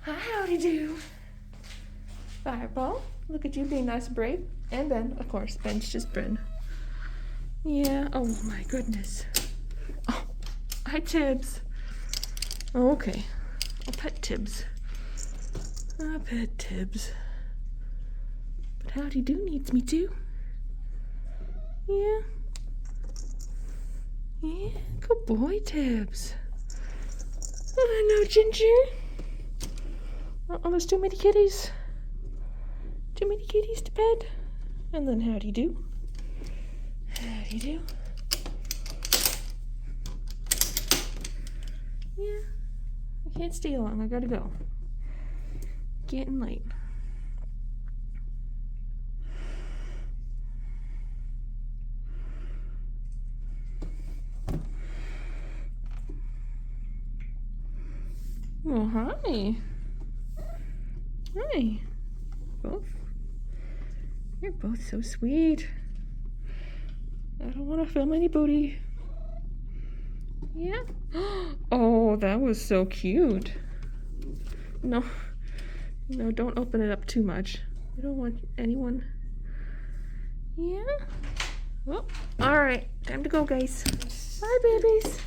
Howdy do. Fireball, look at you being nice and brave. And Ben, of course, Ben's just Ben. Yeah, oh my goodness. Oh, hi Tibbs. Oh, okay, I'll pet Tibbs. I'll pet Tibbs. But Howdy Do needs me to. Yeah. Yeah, good boy, Tibbs. Oh, no, Ginger. Uh-oh, there's too many kitties. Too many kitties to pet. And then Howdy Do. Howdy Do. Yeah, I can't stay long. I gotta go. Getting late. Well, hi. Hi. Both. You're both so sweet. I don't want to film any booty. Yeah. Oh, that was so cute. No. No, don't open it up too much. I don't want anyone. Yeah. Well, all right. Time to go, guys. Bye, babies.